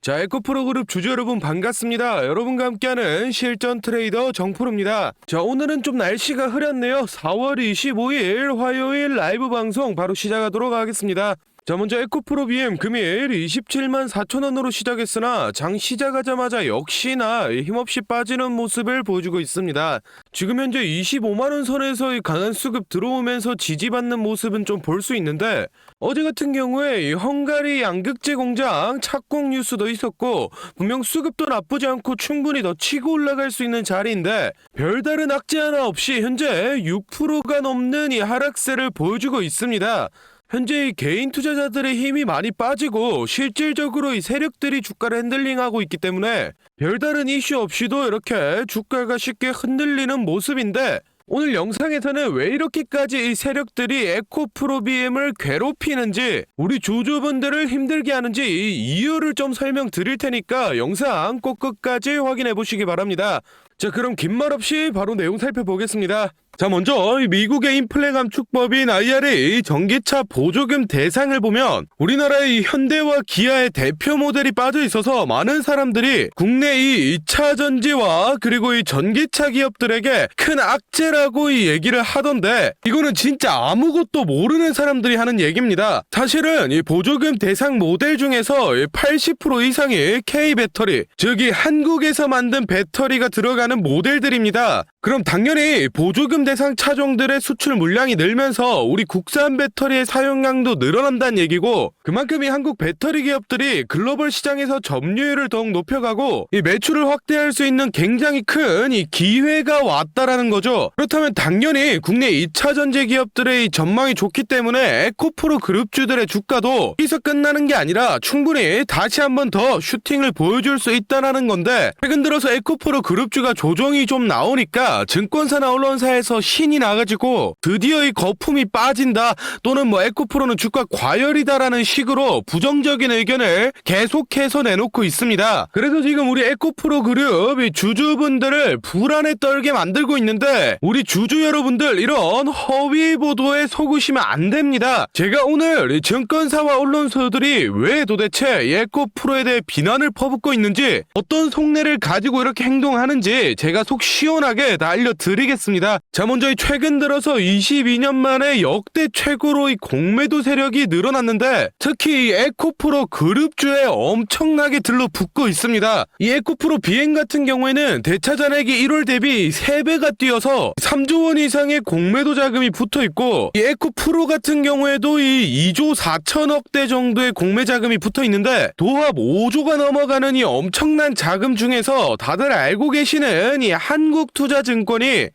자, 에코프로 그룹 주주 여러분 반갑습니다. 여러분과 함께하는 실전 트레이더 정프로입니다. 자, 오늘은 좀 날씨가 흐렸네요. 4월 25일 화요일 라이브 방송 바로 시작하도록 하겠습니다. 자, 먼저 에코프로 BM 금일 27만 4천원으로 시작했으나 장 시작하자마자 역시나 힘없이 빠지는 모습을 보여주고 있습니다. 지금 현재 25만원 선에서 강한 수급 들어오면서 지지받는 모습은 좀 볼 수 있는데, 어제 같은 경우에 이 헝가리 양극재 공장 착공 뉴스도 있었고 분명 수급도 나쁘지 않고 충분히 더 치고 올라갈 수 있는 자리인데, 별다른 악재 하나 없이 현재 6%가 넘는 이 하락세를 보여주고 있습니다. 현재 이 개인 투자자들의 힘이 많이 빠지고 실질적으로 이 세력들이 주가를 핸들링하고 있기 때문에 별다른 이슈 없이도 이렇게 주가가 쉽게 흔들리는 모습인데, 오늘 영상에서는 왜 이렇게까지 이 세력들이 에코프로 BM을 괴롭히는지, 우리 주주분들을 힘들게 하는지 이 이유를 좀 설명드릴 테니까 영상 꼭 끝까지 확인해 보시기 바랍니다. 자, 그럼 긴 말 없이 바로 내용 살펴보겠습니다. 자, 먼저 미국의 인플레 감축법인 IRA 전기차 보조금 대상을 보면 우리나라의 현대와 기아의 대표 모델이 빠져 있어서 많은 사람들이 국내 이 2차 전지와 그리고 이 전기차 기업들에게 큰 악재라고 이 얘기를 하던데, 이거는 진짜 아무것도 모르는 사람들이 하는 얘기입니다. 사실은 이 보조금 대상 모델 중에서 80% 이상이 K배터리, 즉 이 한국에서 만든 배터리가 들어가는 모델들입니다. 그럼 당연히 보조금 대상 차종들의 수출 물량이 늘면서 우리 국산 배터리의 사용량도 늘어난다는 얘기고, 그만큼 이 한국 배터리 기업들이 글로벌 시장에서 점유율을 더욱 높여가고 이 매출을 확대할 수 있는 굉장히 큰 이 기회가 왔다라는 거죠. 그렇다면 당연히 국내 2차 전지 기업들의 이 전망이 좋기 때문에 에코프로 그룹주들의 주가도 여기서 끝나는 게 아니라 충분히 다시 한번 더 슈팅을 보여줄 수 있다라는 건데, 최근 들어서 에코프로 그룹주가 조정이 좀 나오니까 증권사나 언론사에서 신이 나가지고 드디어 이 거품이 빠진다, 또는 뭐 에코프로는 주가 과열이다라는 식으로 부정적인 의견을 계속해서 내놓고 있습니다. 그래서 지금 우리 에코프로 그룹 이 주주분들을 불안에 떨게 만들고 있는데, 우리 주주 여러분들 이런 허위 보도에 속으시면 안 됩니다. 제가 오늘 이 증권사와 언론사들이 왜 도대체 에코프로에 대해 비난을 퍼붓고 있는지, 어떤 속내를 가지고 이렇게 행동하는지 제가 속 시원하게 다 알려드리겠습니다. 자, 먼저 이 최근 들어서 22년 만에 역대 최고로 이 공매도 세력이 늘어났는데, 특히 이 에코프로 그룹주에 엄청나게 들러붙고 있습니다. 이 에코프로 BM 같은 경우에는 대차 잔액이 1월 대비 3배가 뛰어서 3조 원 이상의 공매도 자금이 붙어 있고, 이 에코프로 같은 경우에도 이 2조 4천억대 정도의 공매 자금이 붙어 있는데, 도합 5조가 넘어가는 이 엄청난 자금 중에서 다들 알고 계시는 이 한국투자증권이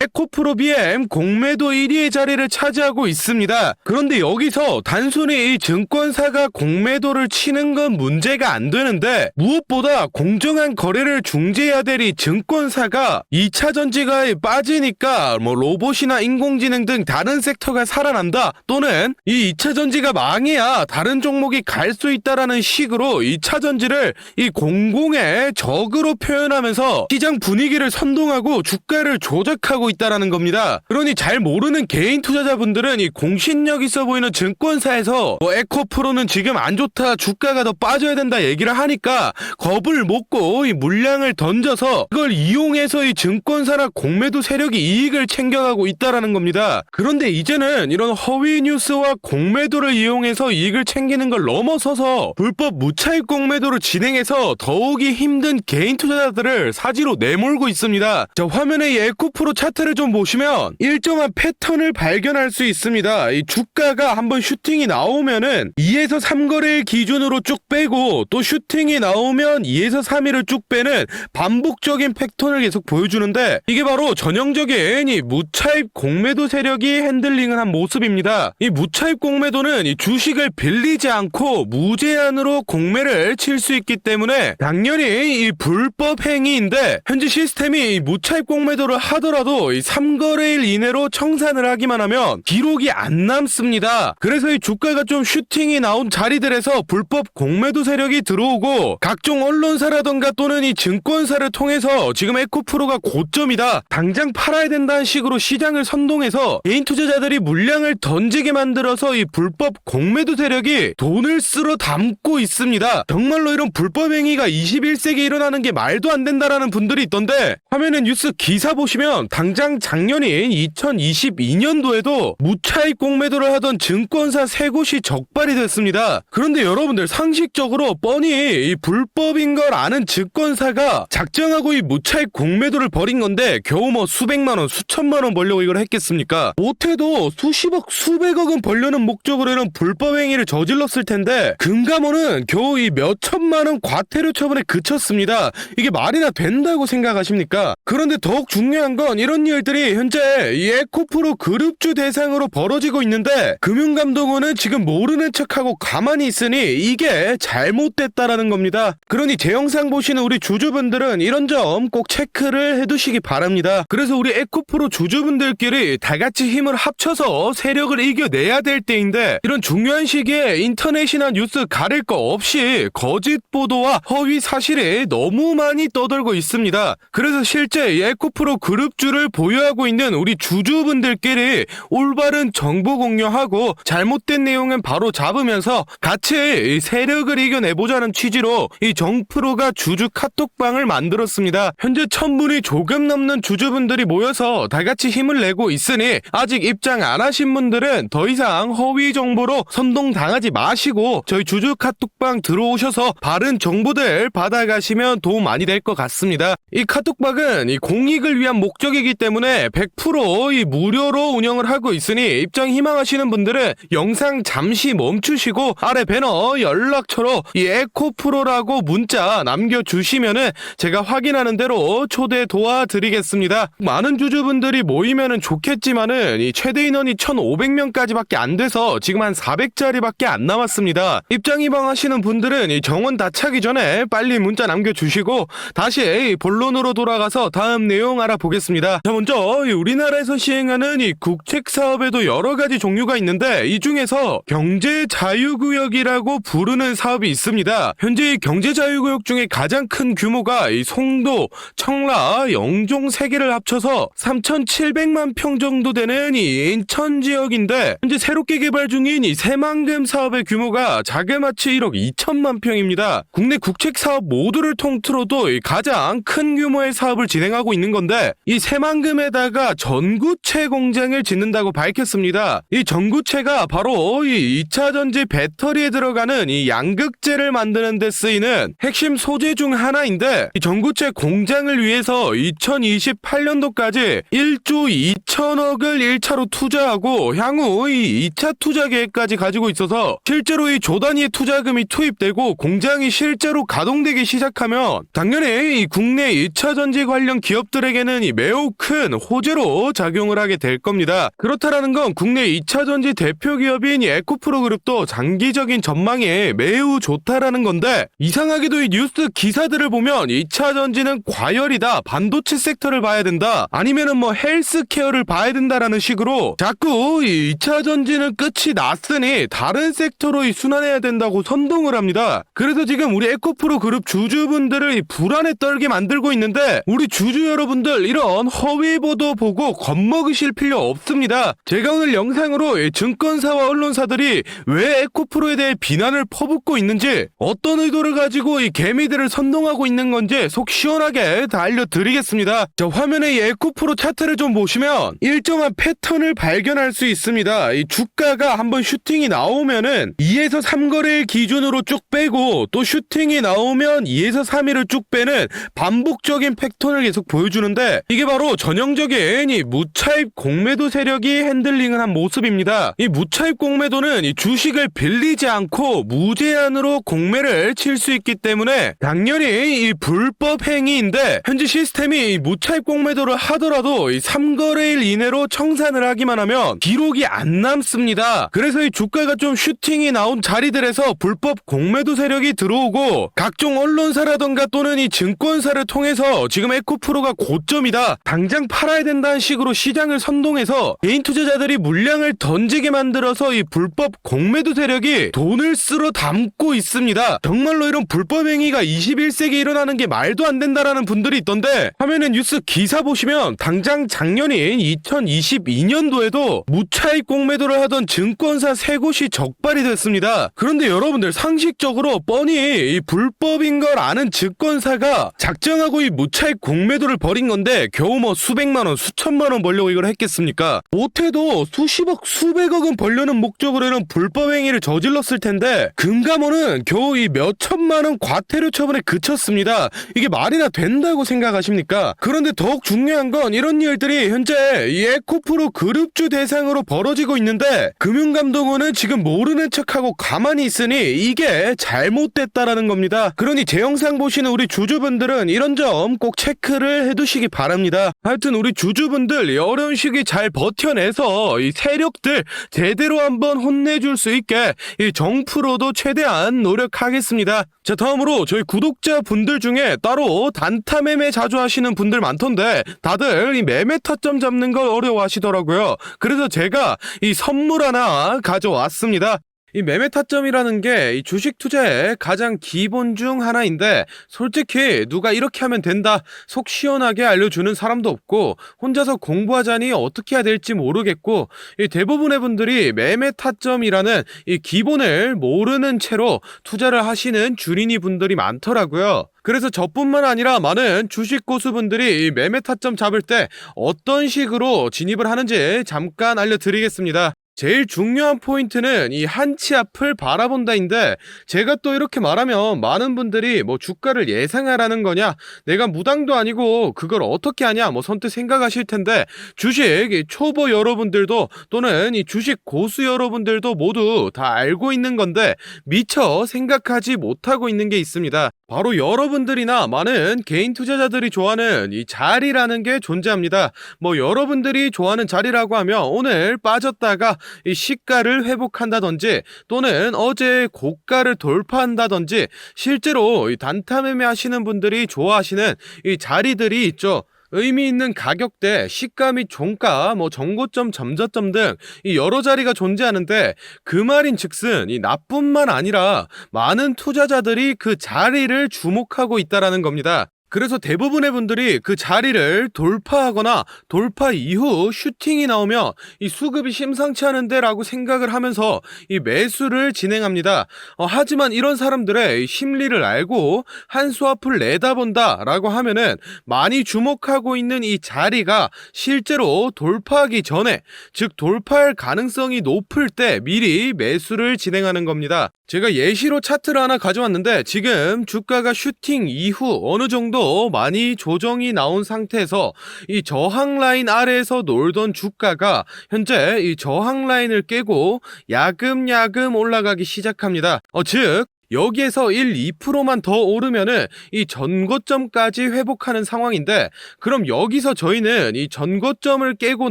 에코프로 BM 공매도 1위의 자리를 차지하고 있습니다. 그런데 여기서 단순히 이 증권사가 공매도를 치는 건 문제가 안 되는데, 무엇보다 공정한 거래를 중재해야 될 이 증권사가 2차 전지가 빠지니까 뭐 로봇이나 인공지능 등 다른 섹터가 살아난다, 또는 이 2차 전지가 망해야 다른 종목이 갈 수 있다라는 식으로 2차 전지를 이 공공의 적으로 표현하면서 시장 분위기를 선동하고 주가를 조작하고 있다라는 겁니다. 그러니 잘 모르는 개인 투자자분들은 이 공신력 있어 보이는 증권사에서 뭐 에코프로는 지금 안 좋다, 주가가 더 빠져야 된다 얘기를 하니까 겁을 먹고 이 물량을 던져서 그걸 이용해서 이 증권사나 공매도 세력이 이익을 챙겨가고 있다라는 겁니다. 그런데 이제는 이런 허위 뉴스와 공매도를 이용해서 이익을 챙기는 걸 넘어서서 불법 무차익 공매도를 진행해서 더욱이 힘든 개인 투자자들을 사지로 내몰고 있습니다. 자, 화면에 이 에코프로 차트를 좀 보시면 일정한 패턴을 발견할 수 있습니다. 이 주가가 한번 슈팅이 나오면은 2에서 3거래일 기준으로 쭉 빼고, 또 슈팅이 나오면 2에서 3일을 쭉 빼는 반복적인 패턴을 계속 보여주는데, 이게 바로 전형적인 이 무차입 공매도 세력이 핸들링을 한 모습입니다. 이 무차입 공매도는 이 주식을 빌리지 않고 무제한으로 공매를 칠 수 있기 때문에 당연히 이 불법 행위인데, 현재 시스템이 이 무차입 공매도를 하더라도 이 3거래 3거래일 이내로 청산을 하기만 하면 기록이 안 남습니다. 그래서 이 주가가 좀 슈팅이 나온 자리들에서 불법 공매도 세력이 들어오고 각종 언론사라던가 또는 이 증권사를 통해서 지금 에코프로가 고점이다, 당장 팔아야 된다는 식으로 시장을 선동해서 개인 투자자들이 물량을 던지게 만들어서 이 불법 공매도 세력이 돈을 쓸어 담고 있습니다. 정말로 이런 불법 행위가 21세기에 일어나는 게 말도 안 된다라는 분들이 있던데, 화면에 뉴스 기사 보시면 당장 작년인 2022년도에도 무차익 공매도를 하던 증권사 3곳이 적발이 됐습니다. 그런데 여러분들, 상식적으로 뻔히 이 불법인 걸 아는 증권사가 작정하고 이 무차익 공매도를 벌인 건데 겨우 뭐 수백만원 수천만원 벌려고 이걸 했겠습니까? 못해도 수십억 수백억은 벌려는 목적으로 이런 불법 행위를 저질렀을 텐데 금감원은 겨우 이 몇천만원 과태료 처분에 그쳤습니다. 이게 말이나 된다고 생각하십니까? 그런데 더욱 중요한 건 이런 일들이 현재 이 에코프로 그룹주 대상으로 벌어지고 있는데 금융감독원은 지금 모르는 척하고 가만히 있으니 이게 잘못됐다라는 겁니다. 그러니 제 영상 보시는 우리 주주분들은 이런 점 꼭 체크를 해두시기 바랍니다. 그래서 우리 에코프로 주주분들끼리 다같이 힘을 합쳐서 세력을 이겨내야 될 때인데, 이런 중요한 시기에 인터넷이나 뉴스 가릴 거 없이 거짓 보도와 허위 사실이 너무 많이 떠돌고 있습니다. 그래서 실제 이 에코프로 그룹주를 보유하고 있는 우리 주주분들끼리 올바른 정보 공유하고 잘못된 내용은 바로 잡으면서 같이 이 세력을 이겨내보자는 취지로 이 정프로가 주주 카톡방을 만들었습니다. 현재 1000분이 조금 넘는 주주분들이 모여서 다같이 힘을 내고 있으니 아직 입장 안 하신 분들은 더 이상 허위 정보로 선동당하지 마시고 저희 주주 카톡방 들어오셔서 바른 정보들 받아가시면 도움 많이 될 것 같습니다. 이 카톡방은 이 공익을 위한 목적이기 때문에 100% 이 무료로 운영을 하고 있으니 입장 희망하시는 분들은 영상 잠시 멈추시고 아래 배너 연락처로 이 에코프로라고 문자 남겨주시면은 제가 확인하는 대로 초대 도와드리겠습니다. 많은 주주분들이 모이면은 좋겠지만은 이 최대 인원이 1500명까지밖에 안 돼서 지금 한 400자리밖에 안 남았습니다. 입장 희망하시는 분들은 이 정원 다 차기 전에 빨리 문자 남겨주시고 다시 본론으로 돌아가서 다음 내용 알아보겠습니다. 자, 먼저 우리나라에서 시행하는 이 국책 사업에도 여러 가지 종류가 있는데 이 중에서 경제자유구역이라고 부르는 사업이 있습니다. 현재 이 경제자유구역 중에 가장 큰 규모가 이 송도, 청라, 영종 3개를 합쳐서 3,700만 평 정도 되는 이 인천 지역인데, 현재 새롭게 개발 중인 이 새만금 사업의 규모가 자그마치 1억 2천만 평입니다. 국내 국책 사업 모두를 통틀어도 이 가장 큰 규모의 사업을 진행하고 있는 건데, 이 새만금에다가 전구체 공장을 짓는다고 밝혔습니다. 이 전구체가 바로 이 2차 전지 배터리에 들어가는 이 양극재를 만드는 데 쓰이는 핵심 소재 중 하나인데, 이 전구체 공장을 위해서 2028년도까지 1조 2천억을 1차로 투자하고 향후 이 2차 투자 계획까지 가지고 있어서 실제로 이 조 단위의 투자금이 투입되고 공장이 실제로 가동되기 시작하면 당연히 이 국내 2차 전지 관련 기업들에게는 이 매우 큰 호재로 작용을 하게 될 겁니다. 그렇다라는 건 국내 2차 전지 대표 기업인 이 에코프로 그룹도 장기적인 전망이 매우 좋다라는 건데, 이상하게도 이 뉴스 기사들을 보면 2차 전지는 과열이다, 반도체 섹터를 봐야 된다, 아니면은 뭐 헬스케어를 봐야 된다라는 식으로 자꾸 이 2차 전지는 끝이 났으니 다른 섹터로 이 순환해야 된다고 선동을 합니다. 그래서 지금 우리 에코프로 그룹 주주분들을 이 불안에 떨게 만들고 있는데, 우리 주주 여러분들 이런 허위 보도 보고 겁먹으실 필요 없습니다. 제가 오늘 영상으로 이 증권사와 언론사들이 왜 에코프로에 대해 비난을 퍼붓고 있는지, 어떤 의도를 가지고 이 개미들을 선동하고 있는 건지 속 시원하게 다 알려드리겠습니다. 자, 화면에 이 에코프로 차트를 좀 보시면 일정한 패턴을 발견할 수 있습니다. 이 주가가 한번 슈팅이 나오면은 2에서 3거래일 기준으로 쭉 빼고, 또 슈팅이 나오면 2에서 3일을 쭉 빼는 반복적인 패턴을 계속 보여주는데, 이게 바로 전형적인 이 무차입 공매도 세력이 핸들링을 한 모습입니다. 이 무차입 공매도는 이 주식을 빌리지 않고 무제한으로 공매를 칠 수 있기 때문에 당연히 이 불법 행위인데, 현재 시스템이 이 무차입 공매도를 하더라도 이 3거래일 이내로 청산을 하기만 하면 기록이 안 남습니다. 그래서 이 주가가 좀 슈팅이 나온 자리들에서 불법 공매도 세력이 들어오고 각종 언론사라던가 또는 이 증권사를 통해서 지금 지금 에코프로가 고점이다, 당장 팔아야 된다는 식으로 시장을 선동해서 개인 투자자들이 물량을 던지게 만들어서 이 불법 공매도 세력이 돈을 쓸어 담고 있습니다. 정말로 이런 불법 행위가 21세기에 일어나는 게 말도 안 된다라는 분들이 있던데, 화면에 뉴스 기사 보시면 당장 작년인 2022년도에도 무차익 공매도를 하던 증권사 3곳이 적발이 됐습니다. 그런데 여러분들, 상식적으로 뻔히 이 불법인 걸 아는 증권사가 작정하고 이 무차익 공매도를 벌인 건데 겨우 뭐 수백만원 수천만원 벌려고 이걸 했겠습니까? 못해도 수십억 수백억은 벌려는 목적으로 이런 불법 행위를 저질렀을 텐데 금감원은 겨우 이 몇천만원 과태료 처분에 그쳤습니다. 이게 말이나 된다고 생각하십니까? 그런데 더욱 중요한 건 이런 일들이 현재 이 에코프로 그룹주 대상으로 벌어지고 있는데, 금융감독원은 지금 모르는 척하고 가만히 있으니 이게 잘못됐다라는 겁니다. 그러니 제 영상 보시는 우리 주주분들은 이런 점 꼭 체크를 해두시기 바랍니다. 하여튼 우리 주주분들, 이 어려운 시기 잘 버텨내서 이 세력들 제대로 한번 혼내줄 수 있게 이 정프로도 최대한 노력하겠습니다. 자, 다음으로 저희 구독자분들 중에 따로 단타 매매 자주 하시는 분들 많던데 다들 이 매매 타점 잡는 걸 어려워하시더라고요. 그래서 제가 이 선물 하나 가져왔습니다. 이 매매 타점이라는 게 이 주식 투자의 가장 기본 중 하나인데, 솔직히 누가 이렇게 하면 된다 속 시원하게 알려주는 사람도 없고, 혼자서 공부하자니 어떻게 해야 될지 모르겠고, 이 대부분의 분들이 매매 타점이라는 이 기본을 모르는 채로 투자를 하시는 주린이 분들이 많더라고요. 그래서 저뿐만 아니라 많은 주식 고수분들이 이 매매 타점 잡을 때 어떤 식으로 진입을 하는지 잠깐 알려드리겠습니다. 제일 중요한 포인트는 이 한치 앞을 바라본다인데, 제가 또 이렇게 말하면 많은 분들이 뭐 주가를 예상하라는 거냐, 내가 무당도 아니고 그걸 어떻게 하냐 뭐 선뜻 생각하실 텐데, 주식 초보 여러분들도 또는 이 주식 고수 여러분들도 모두 다 알고 있는 건데 미처 생각하지 못하고 있는 게 있습니다. 바로 여러분들이나 많은 개인 투자자들이 좋아하는 이 자리라는 게 존재합니다. 뭐 여러분들이 좋아하는 자리라고 하면 오늘 빠졌다가 이 시가를 회복한다든지, 또는 어제 고가를 돌파한다든지, 실제로 이 단타 매매 하시는 분들이 좋아하시는 이 자리들이 있죠. 의미 있는 가격대, 시가 및 종가, 뭐 정고점, 점저점 등 이 여러 자리가 존재하는데, 그 말인즉슨 이 나뿐만 아니라 많은 투자자들이 그 자리를 주목하고 있다라는 겁니다. 그래서 대부분의 분들이 그 자리를 돌파하거나 돌파 이후 슈팅이 나오면 이 수급이 심상치 않은데 라고 생각을 하면서 이 매수를 진행합니다. 하지만 이런 사람들의 심리를 알고 한 수 앞을 내다본다 라고 하면은, 많이 주목하고 있는 이 자리가 실제로 돌파하기 전에, 즉 돌파할 가능성이 높을 때 미리 매수를 진행하는 겁니다. 제가 예시로 차트를 하나 가져왔는데, 지금 주가가 슈팅 이후 어느 정도 많이 조정이 나온 상태에서 이 저항 라인 아래에서 놀던 주가가 현재 이 저항 라인을 깨고 야금야금 올라가기 시작합니다. 즉 여기에서 1, 2%만 더 오르면은 이 전고점까지 회복하는 상황인데, 그럼 여기서 저희는 이 전고점을 깨고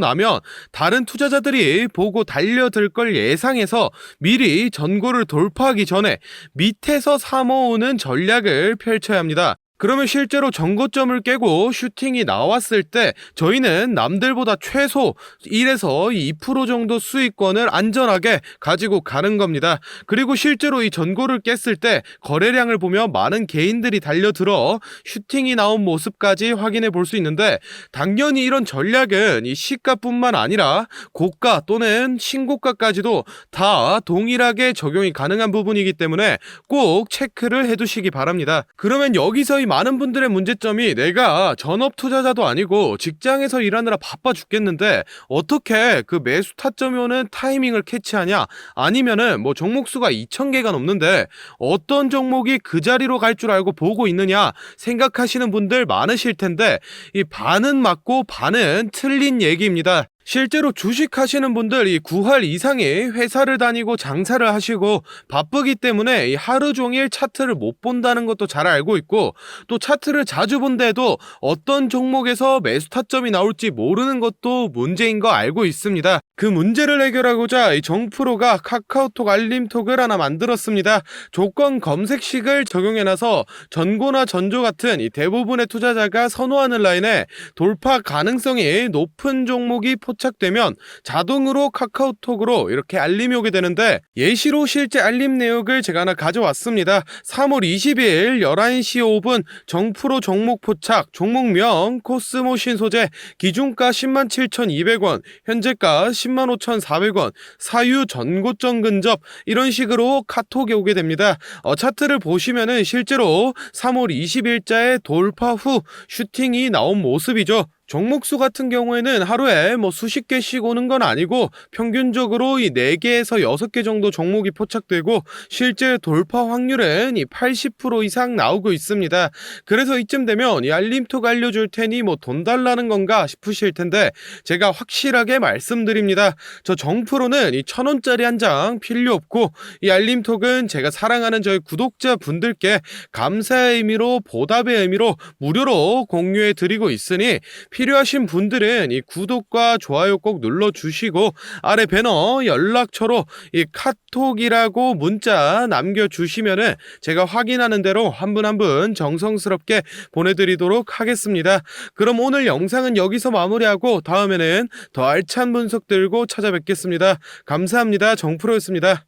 나면 다른 투자자들이 보고 달려들 걸 예상해서 미리 전고를 돌파하기 전에 밑에서 사모으는 전략을 펼쳐야 합니다. 그러면 실제로 전고점을 깨고 슈팅이 나왔을 때 저희는 남들보다 최소 1에서 2% 정도 수익권을 안전하게 가지고 가는 겁니다. 그리고 실제로 이 전고를 깼을 때 거래량을 보면 많은 개인들이 달려들어 슈팅이 나온 모습까지 확인해 볼 수 있는데, 당연히 이런 전략은 이 시가뿐만 아니라 고가 또는 신고가까지도 다 동일하게 적용이 가능한 부분이기 때문에 꼭 체크를 해두시기 바랍니다. 그러면 여기서 이 많은 분들의 문제점이, 내가 전업 투자자도 아니고 직장에서 일하느라 바빠 죽겠는데 어떻게 그 매수 타점이 오는 타이밍을 캐치하냐, 아니면은 뭐 종목수가 2,000개가 넘는데 어떤 종목이 그 자리로 갈 줄 알고 보고 있느냐 생각하시는 분들 많으실 텐데, 이 반은 맞고 반은 틀린 얘기입니다. 실제로 주식하시는 분들 이 9할 이상이 회사를 다니고 장사를 하시고 바쁘기 때문에 이 하루 종일 차트를 못 본다는 것도 잘 알고 있고, 또 차트를 자주 본데도 어떤 종목에서 매수 타점이 나올지 모르는 것도 문제인 거 알고 있습니다. 그 문제를 해결하고자 이 정프로가 카카오톡 알림톡을 하나 만들었습니다. 조건 검색식을 적용해놔서 전고나 전조 같은 이 대부분의 투자자가 선호하는 라인에 돌파 가능성이 높은 종목이 포착되면 자동으로 카카오톡으로 이렇게 알림이 오게 되는데, 예시로 실제 알림 내역을 제가 하나 가져왔습니다. 3월 20일 11시 5분 정프로 종목 포착, 종목명 코스모신 소재, 기준가 107,200원, 현재가 105,400원, 사유 전고점 근접, 이런 식으로 카톡이 오게 됩니다. 차트를 보시면은 실제로 3월 20일자에 돌파 후 슈팅이 나온 모습이죠. 종목수 같은 경우에는 하루에 수십 개씩 오는 건 아니고 평균적으로 이 4개에서 6개 정도 종목이 포착되고, 실제 돌파 확률은 이 80% 이상 나오고 있습니다. 그래서 이쯤 되면 이 알림톡 알려줄 테니 돈 달라는 건가 싶으실 텐데, 제가 확실하게 말씀드립니다. 저 정프로는 이 1,000원짜리 한 장 필요 없고, 이 알림톡은 제가 사랑하는 저희 구독자 분들께 감사의 의미로, 보답의 의미로 무료로 공유해 드리고 있으니, 필요하신 분들은 이 구독과 좋아요 꼭 눌러주시고, 아래 배너 연락처로 이 카톡이라고 문자 남겨주시면은 제가 확인하는 대로 한 분 한 분 정성스럽게 보내드리도록 하겠습니다. 그럼 오늘 영상은 여기서 마무리하고 다음에는 더 알찬 분석 들고 찾아뵙겠습니다. 감사합니다. 정프로였습니다.